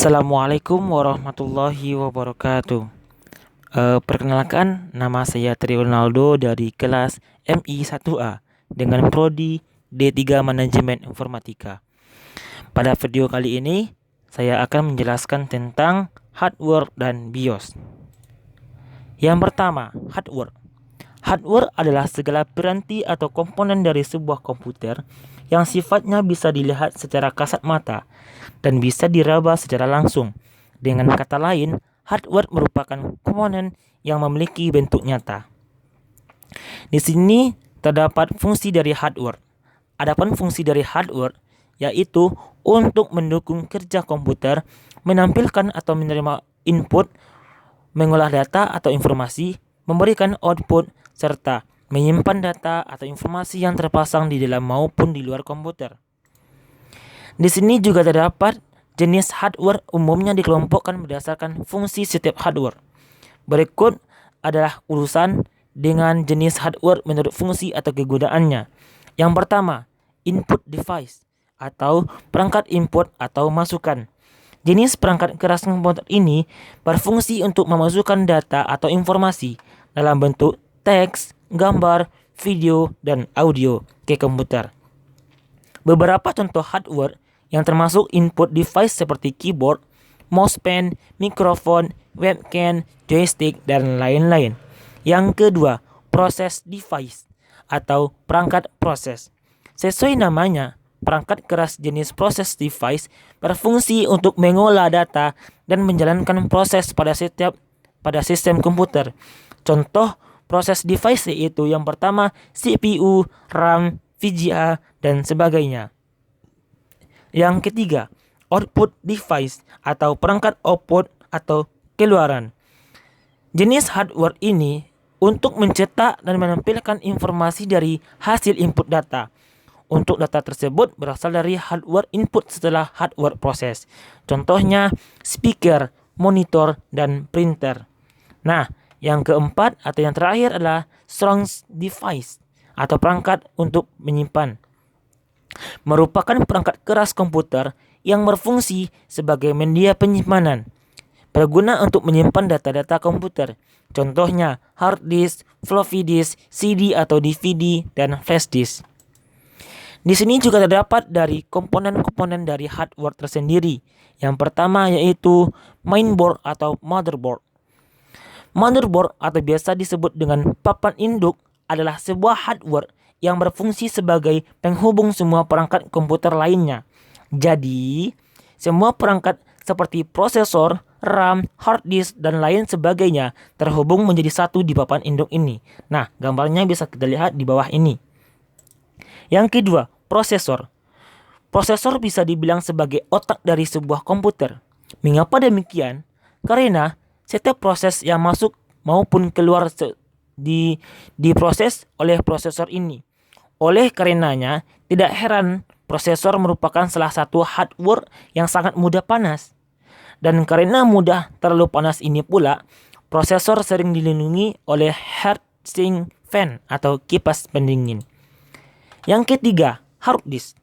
Assalamualaikum warahmatullahi wabarakatuh. Perkenalkan, nama saya Tri Ronaldo dari kelas MI1A dengan prodi D3 Manajemen Informatika. Pada video kali ini, saya akan menjelaskan tentang hardware dan BIOS. Yang pertama, hardware. Hardware adalah segala piranti atau komponen dari sebuah komputer yang sifatnya bisa dilihat secara kasat mata dan bisa diraba secara langsung. Dengan kata lain, hardware merupakan komponen yang memiliki bentuk nyata. Di sini terdapat fungsi dari hardware. Adapun fungsi dari hardware yaitu untuk mendukung kerja komputer, menampilkan atau menerima input, mengolah data atau informasi, memberikan output, serta menyimpan data atau informasi yang terpasang di dalam maupun di luar komputer. Di sini juga terdapat jenis hardware umumnya dikelompokkan berdasarkan fungsi setiap hardware. Berikut adalah urusan dengan jenis hardware menurut fungsi atau kegunaannya. Yang pertama, input device atau perangkat input atau masukan. Jenis perangkat keras komputer ini berfungsi untuk memasukkan data atau informasi dalam bentuk teks, gambar, video, dan audio ke komputer. Beberapa contoh hardware yang termasuk input device seperti keyboard, mousepad, mikrofon, webcam, joystick, dan lain-lain. Yang kedua, process device atau perangkat proses. Sesuai namanya, perangkat keras jenis process device berfungsi untuk mengolah data dan menjalankan proses pada sistem komputer. Contoh proses device yaitu yang pertama CPU, RAM, VGA, dan sebagainya. Yang ketiga, output device atau perangkat output atau keluaran. Jenis hardware ini untuk mencetak dan menampilkan informasi dari hasil input data. Untuk data tersebut berasal dari hardware input setelah hardware proses. Contohnya speaker, monitor, dan printer. Nah, yang keempat atau yang terakhir adalah storage device atau perangkat untuk menyimpan. Merupakan perangkat keras komputer yang berfungsi sebagai media penyimpanan. Berguna untuk menyimpan data-data komputer. Contohnya hard disk, floppy disk, CD atau DVD, dan flash disk. Di sini juga terdapat dari komponen-komponen dari hardware tersendiri. Yang pertama yaitu mainboard atau motherboard. Motherboard atau biasa disebut dengan papan induk adalah sebuah hardware yang berfungsi sebagai penghubung semua perangkat komputer lainnya. Jadi, semua perangkat seperti prosesor, RAM, hard disk, dan lain sebagainya terhubung menjadi satu di papan induk ini. Nah, gambarnya bisa kita lihat di bawah ini. Yang kedua, prosesor. Prosesor bisa dibilang sebagai otak dari sebuah komputer. Mengapa demikian? Karena setiap proses yang masuk maupun keluar diproses oleh prosesor ini. Oleh karenanya, tidak heran prosesor merupakan salah satu hardware yang sangat mudah panas. Dan karena mudah terlalu panas ini pula, prosesor sering dilindungi oleh heatsink fan atau kipas pendingin. Yang ketiga, hard disk.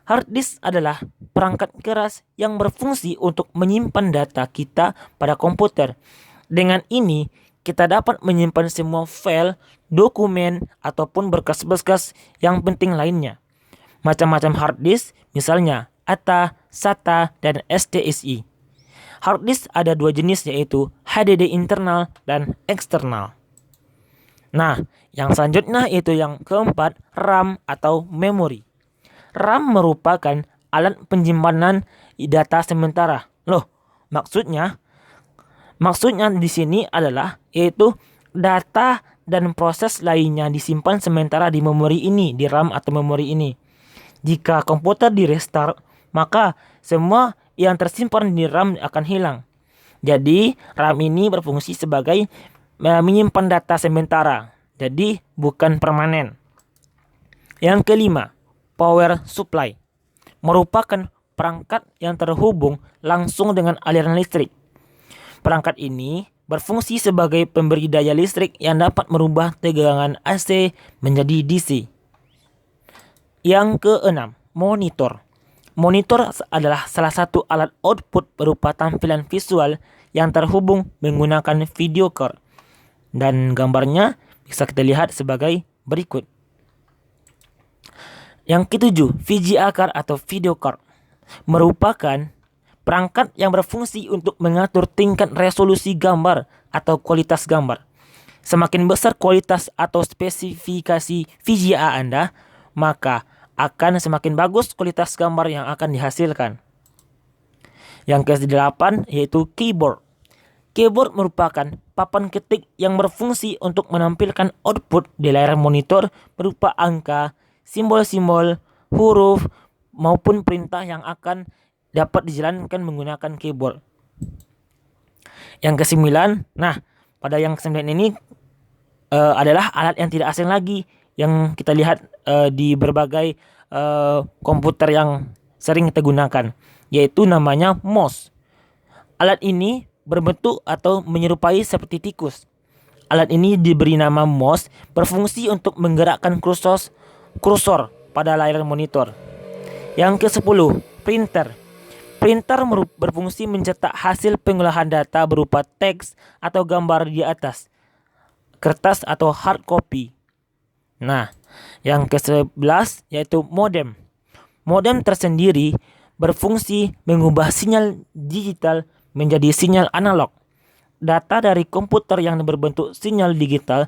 Hard disk adalah perangkat keras yang berfungsi untuk menyimpan data kita pada komputer. Dengan ini, kita dapat menyimpan semua file, dokumen, ataupun berkas-berkas yang penting lainnya. Macam-macam hard disk, misalnya ATA, SATA, dan STSI. Hard disk ada dua jenis yaitu HDD internal dan eksternal. Nah, yang selanjutnya itu yang keempat, RAM atau memori. RAM merupakan alat penyimpanan data sementara. Maksudnya di sini adalah yaitu data dan proses lainnya disimpan sementara di memori ini, di RAM atau memori ini. Jika komputer di restart, maka semua yang tersimpan di RAM akan hilang. Jadi, RAM ini berfungsi sebagai menyimpan data sementara. Jadi, bukan permanen. Yang kelima, power supply. Merupakan perangkat yang terhubung langsung dengan aliran listrik. Perangkat ini berfungsi sebagai pemberi daya listrik yang dapat merubah tegangan AC menjadi DC. Yang keenam, monitor. Monitor adalah salah satu alat output berupa tampilan visual yang terhubung menggunakan video card. Dan gambarnya bisa kita lihat sebagai berikut. Yang ketujuh, VGA card atau video card merupakan perangkat yang berfungsi untuk mengatur tingkat resolusi gambar atau kualitas gambar. Semakin besar kualitas atau spesifikasi VGA Anda, maka akan semakin bagus kualitas gambar yang akan dihasilkan. Yang ke-8 yaitu keyboard. Keyboard merupakan papan ketik yang berfungsi untuk menampilkan output di layar monitor berupa angka, simbol-simbol, huruf, maupun perintah yang akan dapat dijalankan menggunakan keyboard. Yang ke-9, pada yang ke-9 ini adalah alat yang tidak asing lagi yang kita lihat di berbagai komputer yang sering kita gunakan, yaitu namanya mouse. Alat ini berbentuk atau menyerupai seperti tikus. Alat ini diberi nama mouse, berfungsi untuk menggerakkan kursor pada layar monitor. Yang ke-10, printer. Printer berfungsi mencetak hasil pengolahan data berupa teks atau gambar di atas kertas atau hard copy. Yang ke-11 yaitu modem. Modem tersendiri berfungsi mengubah sinyal digital menjadi sinyal analog. Data dari komputer yang berbentuk sinyal digital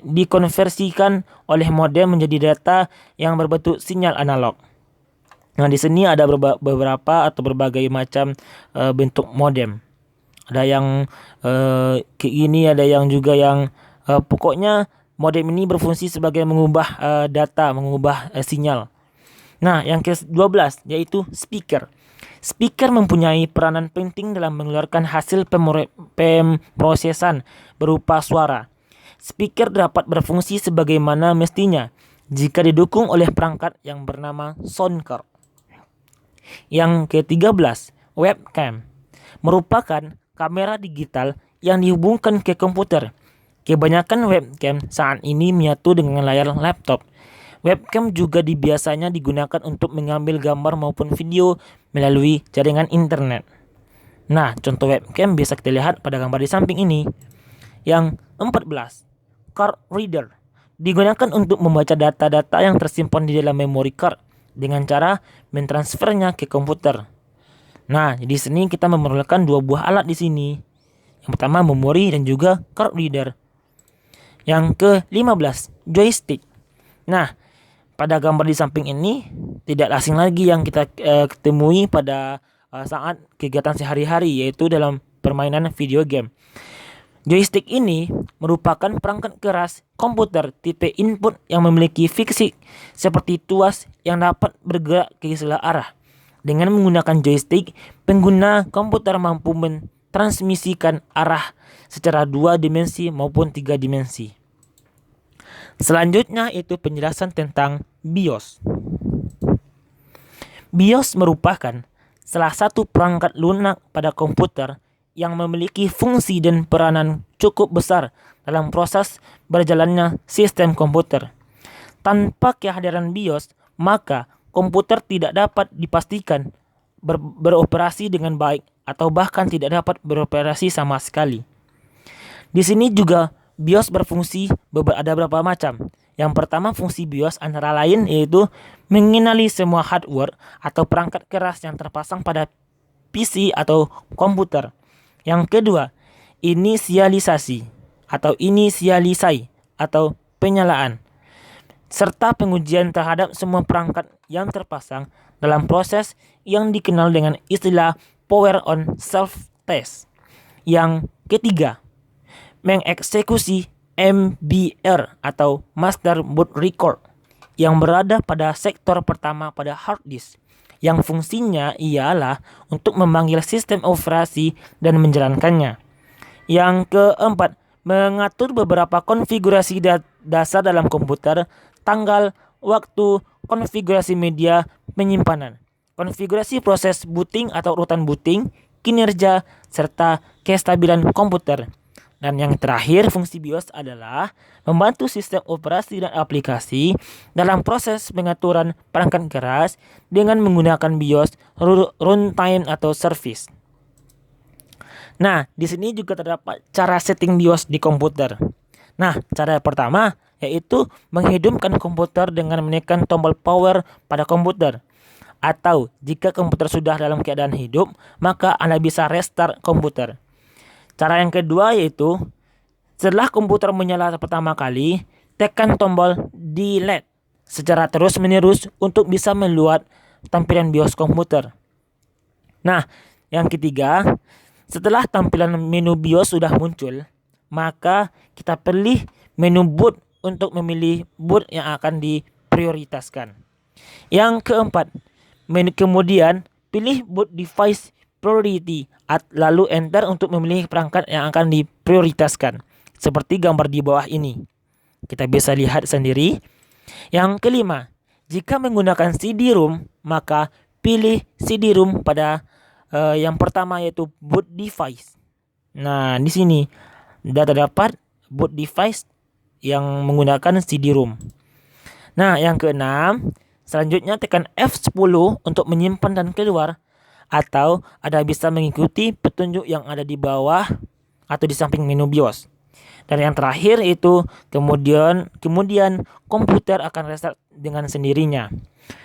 dikonversikan oleh modem menjadi data yang berbentuk sinyal analog. Di sini ada beberapa atau berbagai macam bentuk modem. Ada yang kayak gini, ada yang juga yang pokoknya modem ini berfungsi sebagai mengubah data, mengubah sinyal. Yang ke-12 yaitu speaker. Speaker mempunyai peranan penting dalam mengeluarkan hasil pemrosesan berupa suara. Speaker dapat berfungsi sebagaimana mestinya jika didukung oleh perangkat yang bernama sound card. Yang ke-13, webcam. Merupakan kamera digital yang dihubungkan ke komputer. Kebanyakan webcam saat ini menyatu dengan layar laptop. Webcam juga biasanya digunakan untuk mengambil gambar maupun video melalui jaringan internet. Contoh webcam bisa kita lihat pada gambar di samping ini. Yang 14, card reader. Digunakan untuk membaca data-data yang tersimpan di dalam memory card dengan cara mentransfernya ke komputer. Di sini kita memerlukan dua buah alat di sini. Yang pertama memori dan juga card reader. Yang ke-15, joystick. Pada gambar di samping ini tidak asing lagi yang kita temui pada saat kegiatan sehari-hari, yaitu dalam permainan video game. Joystick ini merupakan perangkat keras komputer tipe input yang memiliki fiksi seperti tuas yang dapat bergerak ke segala arah. Dengan menggunakan joystick, pengguna komputer mampu mentransmisikan arah secara 2 dimensi maupun 3 dimensi. Selanjutnya itu penjelasan tentang BIOS. BIOS merupakan salah satu perangkat lunak pada komputer yang memiliki fungsi dan peranan cukup besar dalam proses berjalannya sistem komputer. Tanpa kehadiran BIOS, maka komputer tidak dapat dipastikan beroperasi dengan baik atau bahkan tidak dapat beroperasi sama sekali. Di sini juga BIOS berfungsi ada beberapa macam. Yang pertama, fungsi BIOS antara lain yaitu mengenali semua hardware atau perangkat keras yang terpasang pada PC atau komputer. Yang kedua, inisialisasi atau penyalaan, serta pengujian terhadap semua perangkat yang terpasang dalam proses yang dikenal dengan istilah power on self test. Yang ketiga, mengeksekusi MBR atau Master Boot Record yang berada pada sektor pertama pada hard disk, yang fungsinya ialah untuk memanggil sistem operasi dan menjalankannya. Yang keempat, mengatur beberapa konfigurasi dasar dalam komputer, tanggal, waktu, konfigurasi media penyimpanan, konfigurasi proses booting atau urutan booting, kinerja, serta kestabilan komputer. Dan yang terakhir, fungsi BIOS adalah membantu sistem operasi dan aplikasi dalam proses pengaturan perangkat keras dengan menggunakan BIOS runtime atau service. Nah, di sini juga terdapat cara setting BIOS di komputer. Nah, cara pertama yaitu menghidupkan komputer dengan menekan tombol power pada komputer. Atau jika komputer sudah dalam keadaan hidup, maka Anda bisa restart komputer. Cara yang kedua yaitu setelah komputer menyala pertama kali, tekan tombol delete secara terus-menerus untuk bisa melihat tampilan BIOS komputer. Nah, yang ketiga, setelah tampilan menu BIOS sudah muncul, maka kita pilih menu boot untuk memilih boot yang akan diprioritaskan. Yang keempat, kemudian pilih boot device priority, lalu enter untuk memilih perangkat yang akan diprioritaskan. Seperti gambar di bawah ini. Kita bisa lihat sendiri. Yang kelima, jika menggunakan CD-ROM, maka pilih CD-ROM pada yang pertama yaitu boot device. Nah, di sini sudah terdapat boot device yang menggunakan CD-ROM. Nah, yang keenam, selanjutnya tekan F10 untuk menyimpan dan keluar, atau Anda bisa mengikuti petunjuk yang ada di bawah atau di samping menu BIOS. Dan yang terakhir itu kemudian komputer akan restart dengan sendirinya.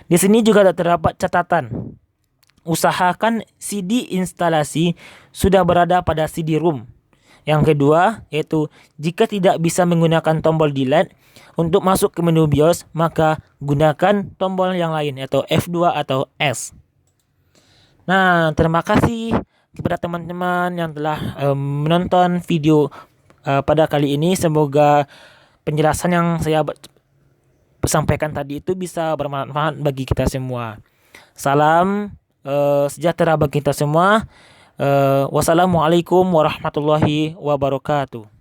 Di sini juga terdapat catatan. Usahakan CD instalasi sudah berada pada CD-ROM. Yang kedua yaitu jika tidak bisa menggunakan tombol delete untuk masuk ke menu BIOS, maka gunakan tombol yang lain yaitu F2 atau S. Nah, terima kasih kepada teman-teman yang telah menonton video pada kali ini. Semoga penjelasan yang saya sampaikan tadi itu bisa bermanfaat bagi kita semua. Salam sejahtera bagi kita semua. Wassalamualaikum warahmatullahi wabarakatuh.